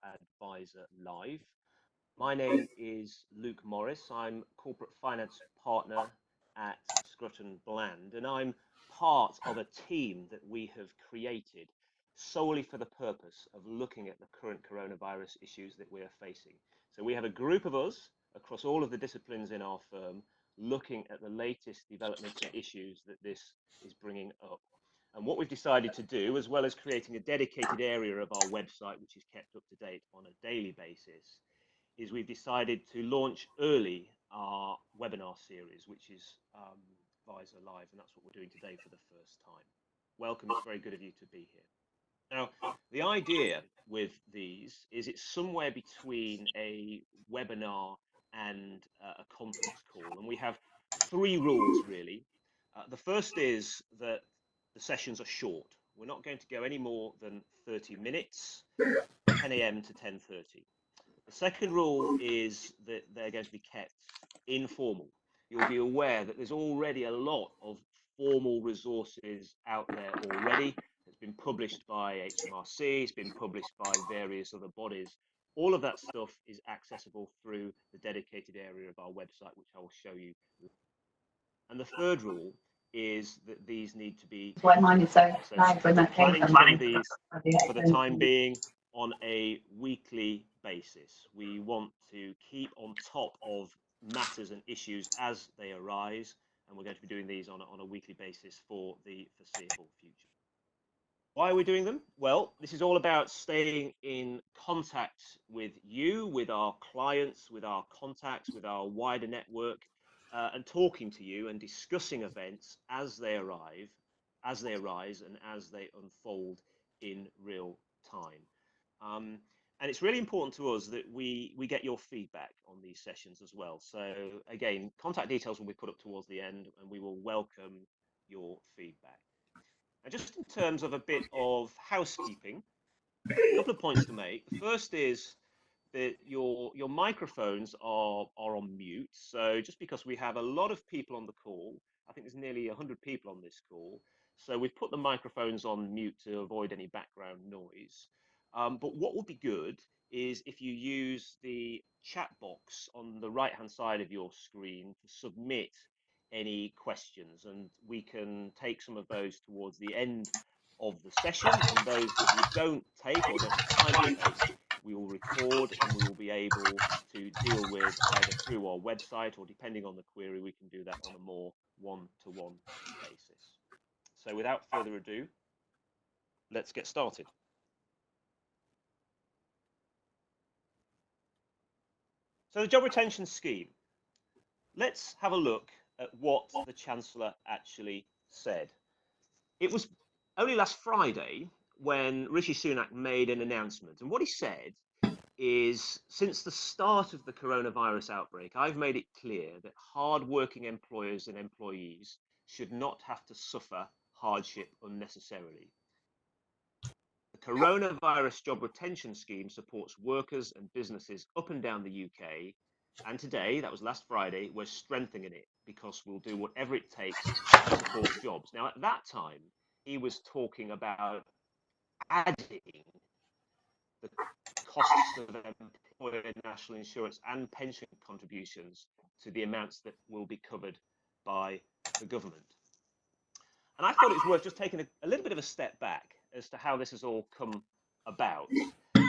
Advisor Live. My name is Luke Morris. I'm Corporate Finance Partner at Scruton Bland, and I'm part of a team that we have created solely for the purpose of looking at the current coronavirus issues that we are facing. So we have a group of us across all of the disciplines in our firm looking at the latest developments and issues that this is bringing up. And what we've decided to do, as well as creating a dedicated area of our website, which is kept up to date on a daily basis, is we've decided to launch early our webinar series, which is Advisor Live, and that's what we're doing today for the first time. Welcome, it's very good of you to be here. Now, the idea with these is it's somewhere between a webinar and a conference call, and we have three rules really. The first is that the sessions are short. We're not going to go any more than 30 minutes, 10 a.m. to 10:30. The second rule is that they're going to be kept informal. You'll be aware that there's already a lot of formal resources out there already. It's been published by HMRC, it's been published by various other bodies. All of that stuff is accessible through the dedicated area of our website, which I will show you. And the third rule is that these need to be planning to do these for the time being on a weekly basis. We want to keep on top of matters and issues as they arise, and we're going to be doing these on a weekly basis for the foreseeable future. Why are we doing them? Well, this is all about staying in contact with you, with our clients, with our contacts, with our wider network, and talking to you and discussing events as they arise and as they unfold in real time. And it's really important to us that we get your feedback on these sessions as well. So again, contact details will be put up towards the end, and we will welcome your feedback. And just in terms of a bit of housekeeping, a couple of points to make. The first is that your microphones are on mute. So just because we have a lot of people on the call, I think there's nearly 100 people on this call. So we've put the microphones on mute to avoid any background noise. But what would be good is if you use the chat box on the right-hand side of your screen to submit any questions, and we can take some of those towards the end of the session, and those that we don't take or don't have time to take, we will record and we will be able to deal with either through our website, or depending on the query, we can do that on a more one-to-one basis. So without further ado, let's get started. So the job retention scheme. Let's have a look at what the Chancellor actually said. It was only last Friday when Rishi Sunak made an announcement, and what he said is, since the start of the coronavirus outbreak, I've made it clear that hard-working employers and employees should not have to suffer hardship unnecessarily. The coronavirus job retention scheme supports workers and businesses up and down the UK, and today, that was last Friday, we're strengthening it because we'll do whatever it takes to support jobs. Now, at that time, he was talking about adding the costs of employer national insurance and pension contributions to the amounts that will be covered by the government. And I thought it was worth just taking a little bit of a step back as to how this has all come about.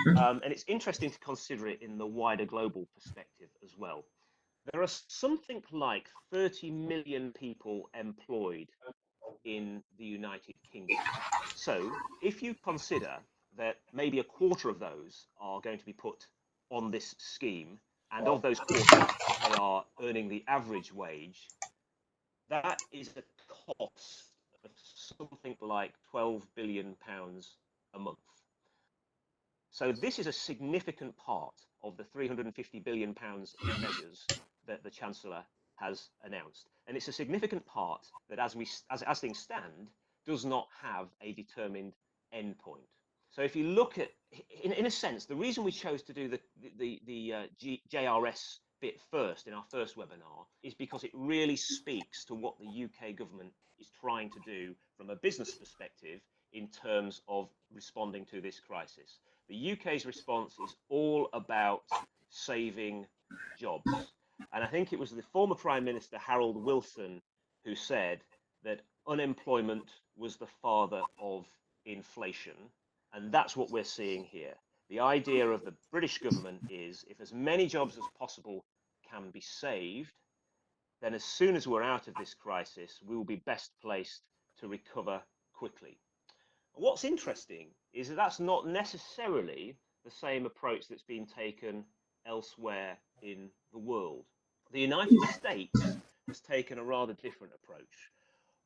And it's interesting to consider it in the wider global perspective as well. There are something like 30 million people employed in the United Kingdom. So if you consider that maybe a quarter of those are going to be put on this scheme, and of those quarter, they are earning the average wage, that is a cost of something like £12 billion a month. So this is a significant part of the £350 billion of measures that the Chancellor has announced. And it's a significant part that, as things stand, does not have a determined endpoint. So if you look at, in a sense, the reason we chose to do the JRS bit first in our first webinar is because it really speaks to what the UK government is trying to do from a business perspective in terms of responding to this crisis. The UK's response is all about saving jobs. And I think it was the former Prime Minister, Harold Wilson, who said that unemployment was the father of inflation. And that's what we're seeing here. The idea of the British government is if as many jobs as possible can be saved, then as soon as we're out of this crisis, we will be best placed to recover quickly. What's interesting is that that's not necessarily the same approach that's been taken elsewhere in the world. The United States has taken a rather different approach.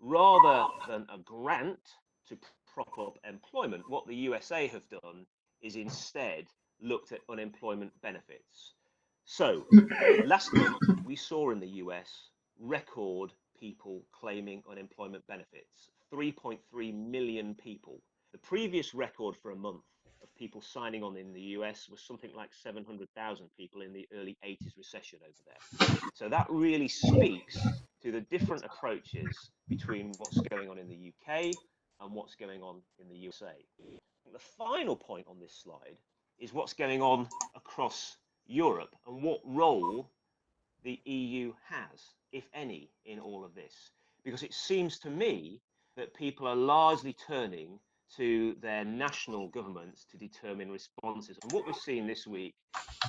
Rather than a grant to prop up employment, what the USA have done is instead looked at unemployment benefits. So last month, we saw in the US record people claiming unemployment benefits, 3.3 million people. The previous record for a month of people signing on in the US was something like 700,000 people in the early 80s recession over there. So that really speaks to the different approaches between what's going on in the UK and what's going on in the USA. The final point on this slide is what's going on across Europe and what role the EU has, if any, in all of this. Because it seems to me that people are largely turning to their national governments to determine responses. And what we've seen this week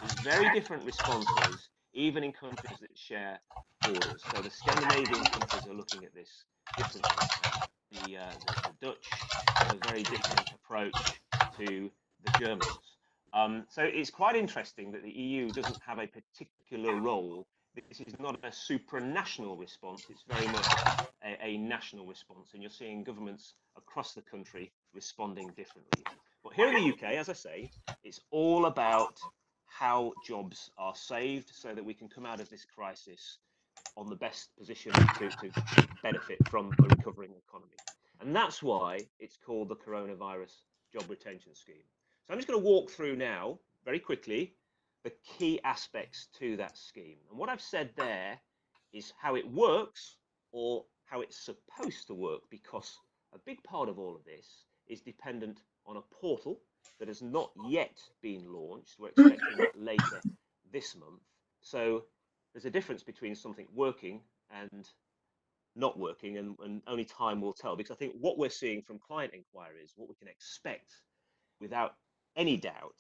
is very different responses, even in countries that share borders. So the Scandinavian countries are looking at this differently. The Dutch have a very different approach to the Germans. So it's quite interesting that the EU doesn't have a particular role. This is not a supranational response, it's very much a national response, and you're seeing governments across the country responding differently. But here in the UK, as I say, it's all about how jobs are saved so that we can come out of this crisis on the best position to benefit from a recovering economy. And that's why it's called the Coronavirus Job Retention Scheme. So I'm just going to walk through now, very quickly, the key aspects to that scheme. And what I've said there is how it works, or how it's supposed to work, because a big part of all of this is dependent on a portal that has not yet been launched. We're expecting that later this month. So there's a difference between something working and not working, and only time will tell. Because I think what we're seeing from client inquiries, what we can expect without any doubt,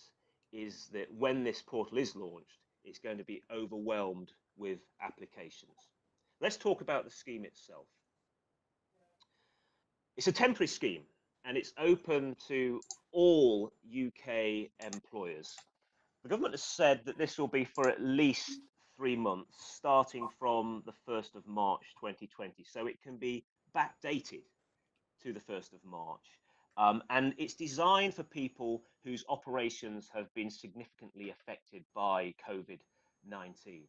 is that when this portal is launched, it's going to be overwhelmed with applications. Let's talk about the scheme itself. It's a temporary scheme and it's open to all UK employers. The government has said that this will be for at least 3 months, starting from the 1st of March 2020. So it can be backdated to the 1st of March. And it's designed for people whose operations have been significantly affected by COVID-19.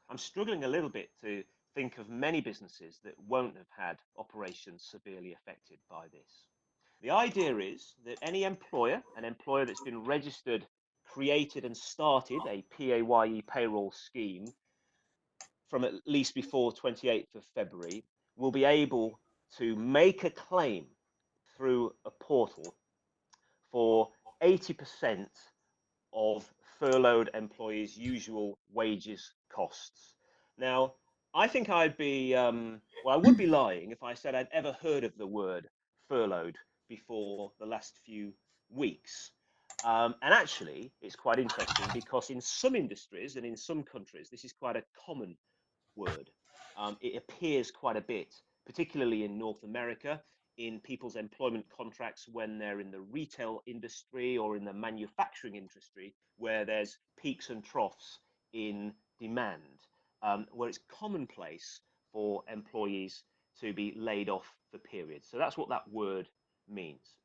I'm struggling a little bit to think of many businesses that won't have had operations severely affected by this. The idea is that any employer, an employer that's been registered, created and started a PAYE payroll scheme from at least before 28th of February, will be able to make a claim through a portal for 80% of furloughed employees' usual wages costs. Now, I think I'd be, well, I would be lying if I said I'd ever heard of the word furloughed before the last few weeks. And actually, it's quite interesting because in some industries and in some countries, this is quite a common word. It appears quite a bit, particularly in North America, in people's employment contracts when they're in the retail industry or in the manufacturing industry, where there's peaks and troughs in demand, where it's commonplace for employees to be laid off for periods. So that's what that word means.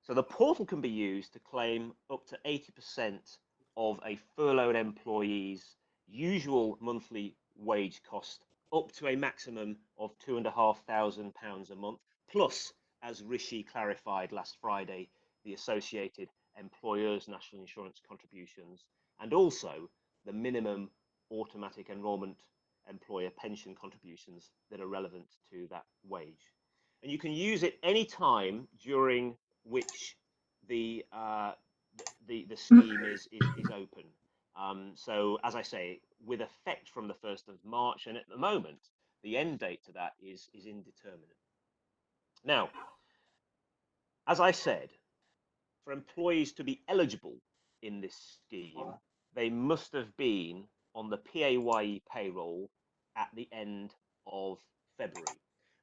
So the portal can be used to claim up to 80% of a furloughed employee's usual monthly wage cost, up to a maximum of £2,500 a month, plus, as Rishi clarified last Friday, the associated employers' national insurance contributions, and also the minimum automatic enrolment employer pension contributions that are relevant to that wage. And you can use it any time during which the the scheme is open. So as I say, with effect from the 1st of March, and at the moment, the end date to that is indeterminate. Now, as I said, for employees to be eligible in this scheme, they must have been on the PAYE payroll at the end of February.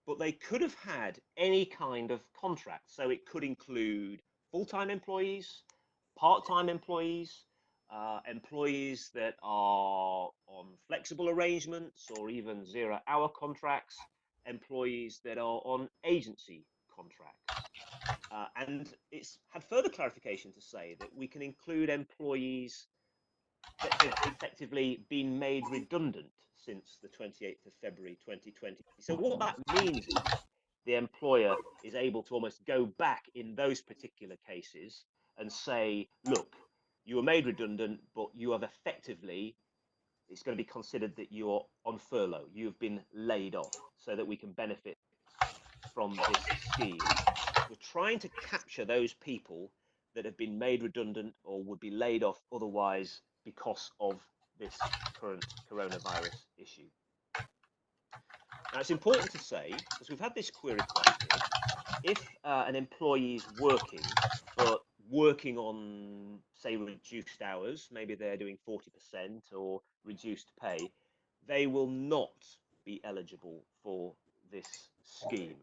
But they could have had any kind of contract. So it could include full-time employees, part-time employees, employees that are on flexible arrangements or even zero-hour contracts, employees that are on agency contracts. And it's had further clarification to say that we can include employees that have effectively been made redundant since the 28th of February 2020. So what that means is the employer is able to almost go back in those particular cases and say, look, you were made redundant, but you have effectively, it's going to be considered that you're on furlough, you've been laid off, so that we can benefit from this scheme. We're trying to capture those people that have been made redundant or would be laid off otherwise because of this current coronavirus issue. Now, it's important to say, because we've had this query quite a bit, if an employee is working, but working on, say, reduced hours, maybe they're doing 40% or reduced pay, they will not be eligible for this scheme.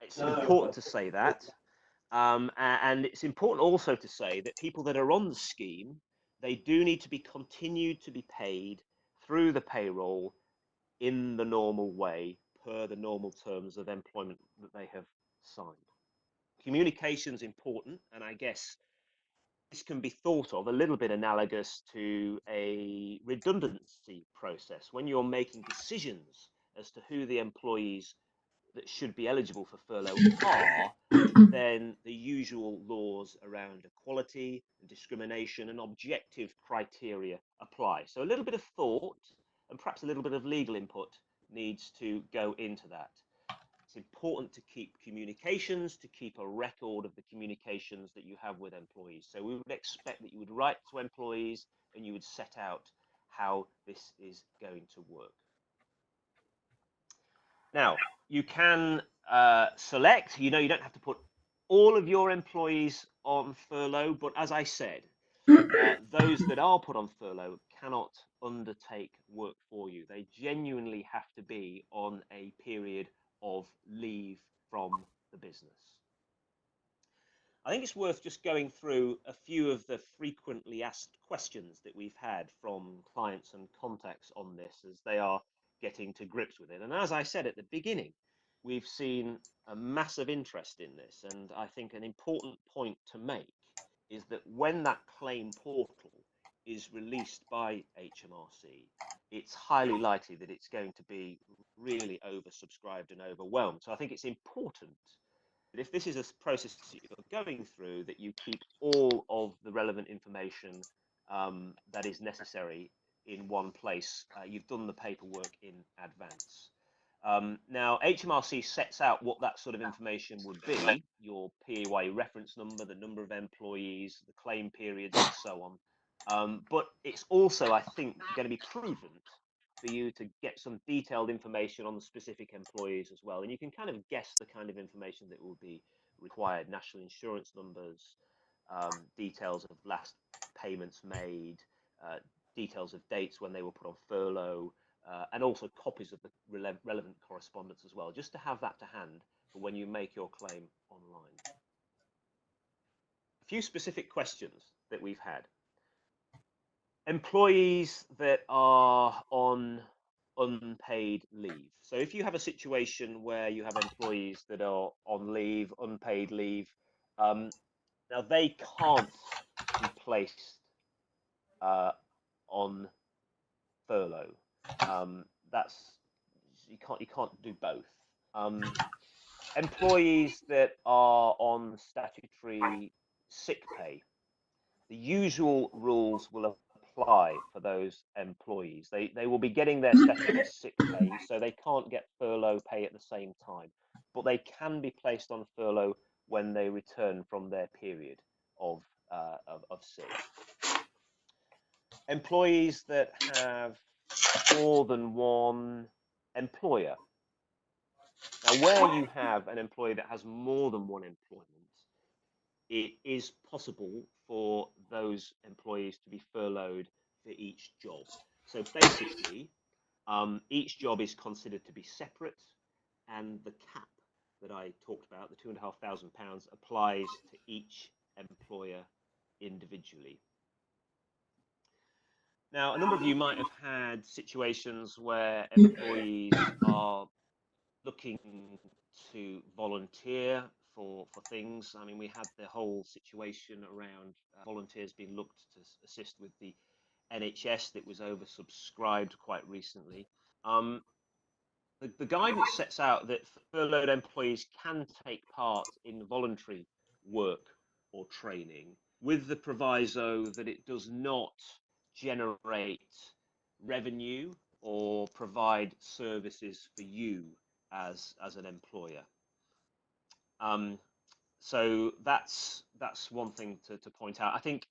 It's important to say that. And it's important also to say that people that are on the scheme, they do need to be continued to be paid through the payroll in the normal way per the normal terms of employment that they have signed. Communication is important, and I guess this can be thought of a little bit analogous to a redundancy process. When you're making decisions as to who the employees that should be eligible for furlough are, then the usual laws around equality and discrimination and objective criteria apply. So a little bit of thought and perhaps a little bit of legal input needs to go into that. It's important to keep communications, to keep a record of the communications that you have with employees. So we would expect that you would write to employees and you would set out how this is going to work. Now, you can select, you don't have to put all of your employees on furlough, but as I said, those that are put on furlough cannot undertake work for you. They genuinely have to be on a period of leave from the business. I think it's worth just going through a few of the frequently asked questions that we've had from clients and contacts on this as they are getting to grips with it. And as I said at the beginning, we've seen a massive interest in this. And I think an important point to make is that when that claim portal is released by HMRC, it's highly likely that it's going to be really oversubscribed and overwhelmed. So I think it's important that if this is a process that you're going through, that you keep all of the relevant information that is necessary in one place. You've done the paperwork in advance. Now, HMRC sets out what that sort of information would be, your PAYE reference number, the number of employees, the claim periods, and so on. But it's also, I think, going to be prudent for you to get some detailed information on the specific employees as well. And you can kind of guess the kind of information that will be required: national insurance numbers, details of last payments made, details of dates when they were put on furlough, and also copies of the relevant correspondence as well, just to have that to hand for when you make your claim online. A few specific questions that we've had. Employees that are on unpaid leave. So if you have a situation where you have employees that are on leave, unpaid leave, now they can't be placed on furlough. That's you can't do both. Employees that are on statutory sick pay, the usual rules will apply for those employees. They will be getting their statutory sick pay, so they can't get furlough pay at the same time, but they can be placed on furlough when they return from their period of sick. Employees that have more than one employer. Now, where you have an employee that has more than one employment, it is possible for those employees to be furloughed for each job. So basically, each job is considered to be separate, and the cap that I talked about, the £2,500, applies to each employer individually. Now, a number of you might have had situations where employees are looking to volunteer for things. I mean, we had the whole situation around volunteers being looked to assist with the NHS that was oversubscribed quite recently. Um, the guidance sets out that furloughed employees can take part in voluntary work or training with the proviso that it does not generate revenue or provide services for you as an employer. So that's one thing to point out. I think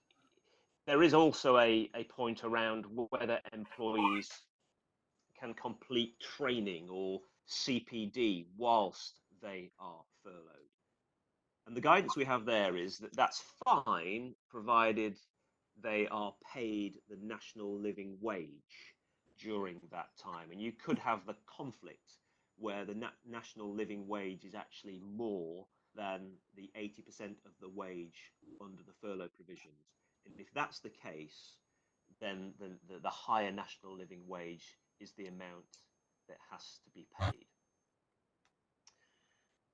there is also a point around whether employees can complete training or CPD whilst they are furloughed. And the guidance we have there is that that's fine, provided they are paid the national living wage during that time. And you could have the conflict where the national living wage is actually more than the 80% of the wage under the furlough provisions. And if that's the case, then the higher national living wage is the amount that has to be paid.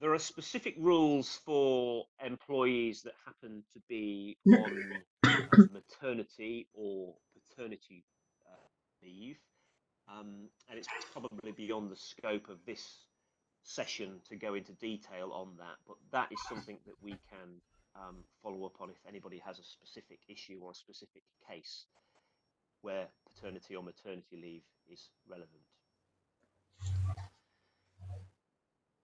There are specific rules for employees that happen to be on maternity or paternity leave, and it's probably beyond the scope of this session to go into detail on that, but that is something that we can follow up on if anybody has a specific issue or a specific case where paternity or maternity leave is relevant.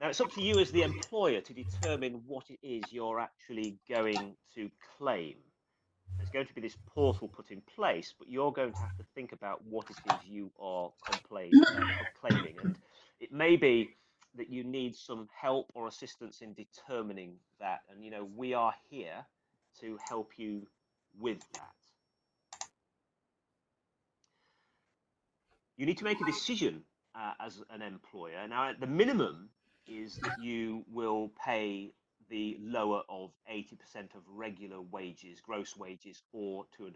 Now, it's up to you as the employer to determine what it is you're actually going to claim. There's going to be this portal put in place, but you're going to have to think about what it is you are claiming. And it may be that you need some help or assistance in determining that. And, you know, we are here to help you with that. You need to make a decision as an employer. Now, at the minimum is that you will pay the lower of 80% of regular wages, gross wages, or £2,500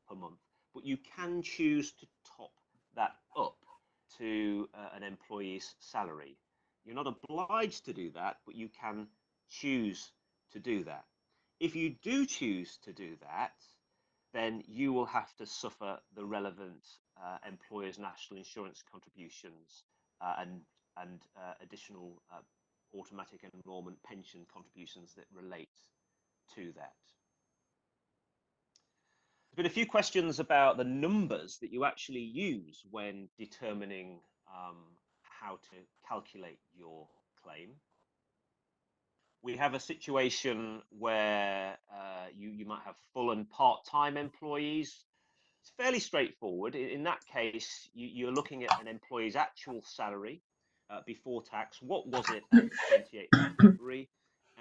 per month. But you can choose to top that up to an employee's salary. You're not obliged to do that, but you can choose to do that. If you do choose to do that, then you will have to suffer the relevant employer's national insurance contributions and additional automatic enrolment pension contributions that relate to that. There's been a few questions about the numbers that you actually use when determining how to calculate your claim. We have a situation where you might have full and part-time employees. It's fairly straightforward. In that case, you're looking at an employee's actual salary before tax. What was it at the 28th of February?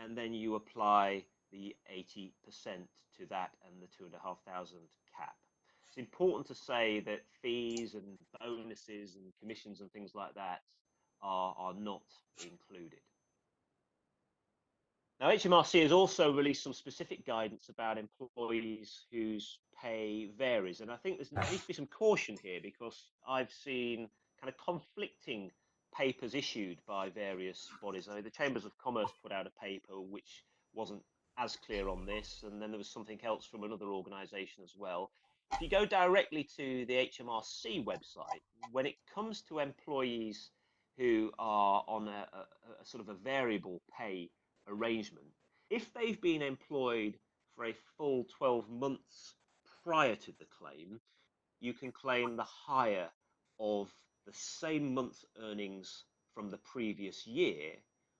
And then you apply the 80% to that and the 2,500 cap. It's important to say that fees and bonuses and commissions and things like that are not included. Now, HMRC has also released some specific guidance about employees whose pay varies. And I think there needs to be some caution here because I've seen kind of conflicting papers issued by various bodies. I mean, the Chambers of Commerce put out a paper which wasn't as clear on this. And then there was something else from another organisation as well. If you go directly to the HMRC website, when it comes to employees who are on a sort of a variable pay arrangement, if they've been employed for a full 12 months prior to the claim, you can claim the higher of the same month's earnings from the previous year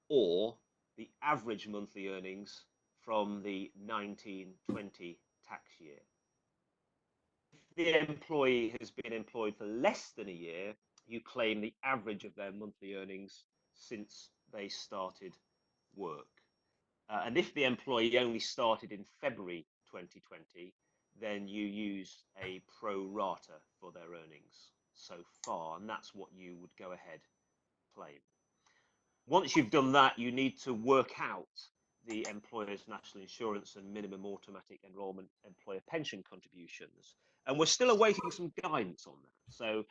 or the average monthly earnings from the 1920 tax year. If the employee has been employed for less than a year, you claim the average of their monthly earnings since they started work. And if the employee only started in February 2020, then you use a pro rata for their earnings so far, and that's what you would go ahead claim. Once you've done that, you need to work out the employer's national insurance and minimum automatic enrolment employer pension contributions. And we're still awaiting some guidance on that. So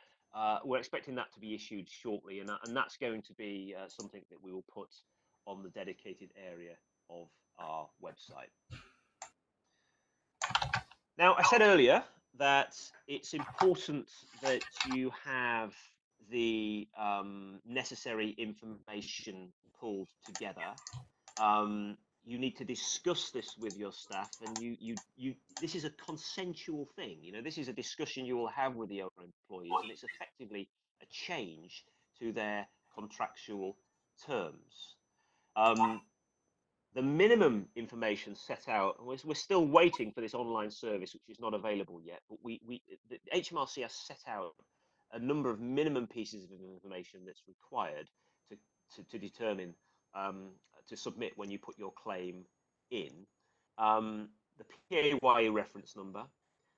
we're expecting that to be issued shortly, and that's going to be something that we will put on the dedicated area of our website. Now, I said earlier that it's important that you have the necessary information pulled together. You need to discuss this with your staff, and this is a consensual thing. You know, this is a discussion you will have with your employees, and it's effectively a change to their contractual terms. The minimum information set out, we're still waiting for this online service, which is not available yet, but the HMRC has set out a number of minimum pieces of information that's required to determine, to submit when you put your claim in. The PAYE reference number,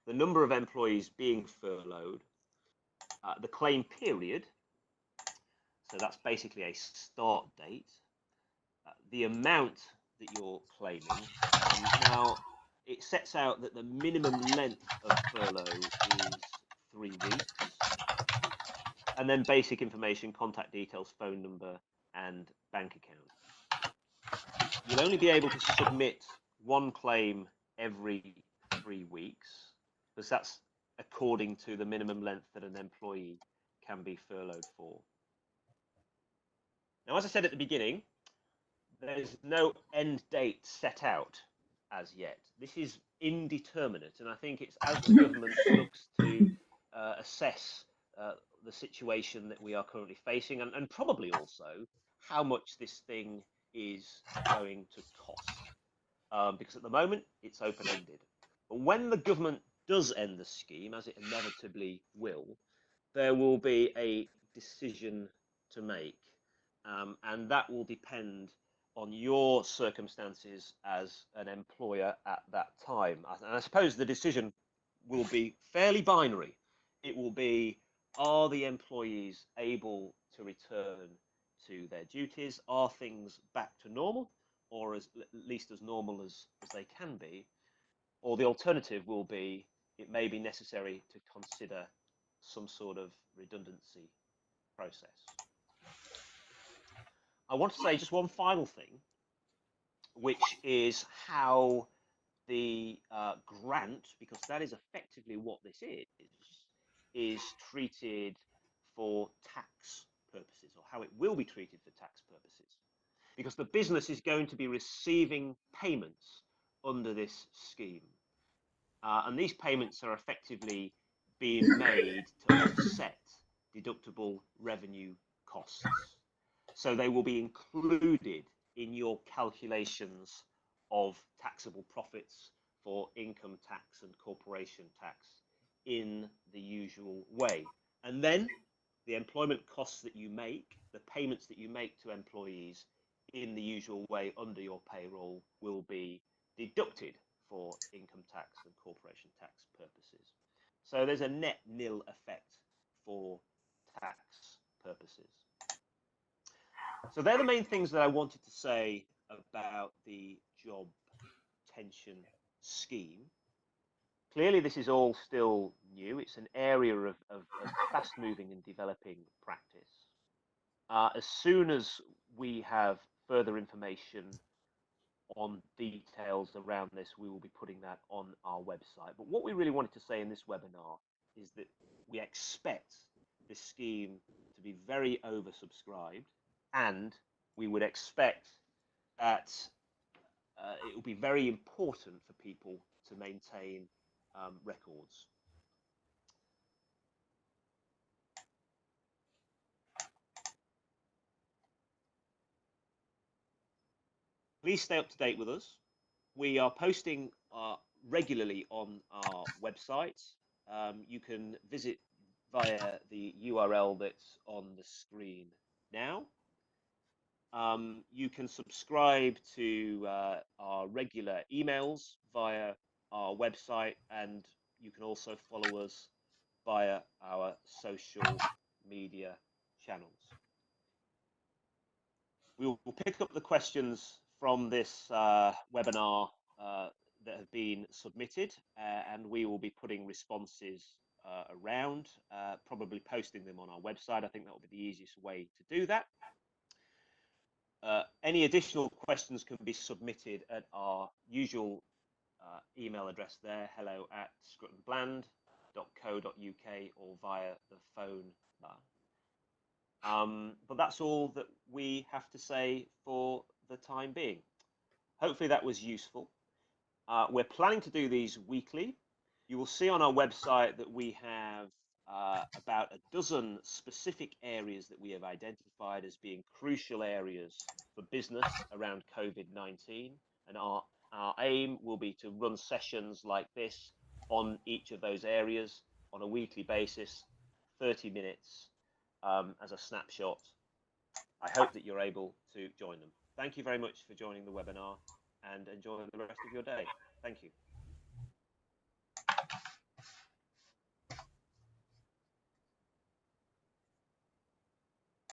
the number of employees being furloughed, the claim period, so that's basically a start date, the amount that you're claiming. Now, it sets out that the minimum length of furlough is 3 weeks, and then basic information, contact details, phone number, and bank account. You'll only be able to submit one claim every 3 weeks, because that's according to the minimum length that an employee can be furloughed for. Now, as I said at the beginning, there's no end date set out as yet. This is indeterminate, and I think it's as the government looks to assess the situation that we are currently facing, and probably also how much this thing is going to cost, because at the moment it's open-ended. But when the government does end the scheme, as it inevitably will, there will be a decision to make, and that will depend on your circumstances as an employer at that time. And I suppose the decision will be fairly binary. It will be, are the employees able to return to their duties? Are things back to normal, or at least as normal as they can be? Or the alternative will be, it may be necessary to consider some sort of redundancy process. I want to say just one final thing, which is how the grant, because that is effectively what this is treated for tax purposes, or how it will be treated for tax purposes. Because the business is going to be receiving payments under this scheme. And these payments are effectively being made to offset deductible revenue costs. So they will be included in your calculations of taxable profits for income tax and corporation tax in the usual way. And then the employment costs that you make, the payments that you make to employees in the usual way under your payroll will be deducted for income tax and corporation tax purposes. So there's a net nil effect for tax purposes. So they're the main things that I wanted to say about the job retention scheme. Clearly, this is all still new. It's an area of fast-moving and developing practice. As soon as we have further information on details around this, we will be putting that on our website. But what we really wanted to say in this webinar is that we expect this scheme to be very oversubscribed, and we would expect that it will be very important for people to maintain records. Please stay up to date with us. We are posting regularly on our website. You can visit via the URL that's on the screen now. You can subscribe to our regular emails via our website, and you can also follow us via our social media channels. We will pick up the questions from this webinar that have been submitted, and we will be putting responses around, probably posting them on our website. I think that will be the easiest way to do that. Any additional questions can be submitted at our usual email address there, hello@scruttonbland.co.uk, or via the phone bar. But that's all that we have to say for the time being. Hopefully that was useful. We're planning to do these weekly. You will see on our website that we have about a dozen specific areas that we have identified as being crucial areas for business around COVID-19. And our aim will be to run sessions like this on each of those areas on a weekly basis, 30 minutes as a snapshot. I hope that you're able to join them. Thank you very much for joining the webinar, and enjoy the rest of your day. Thank you.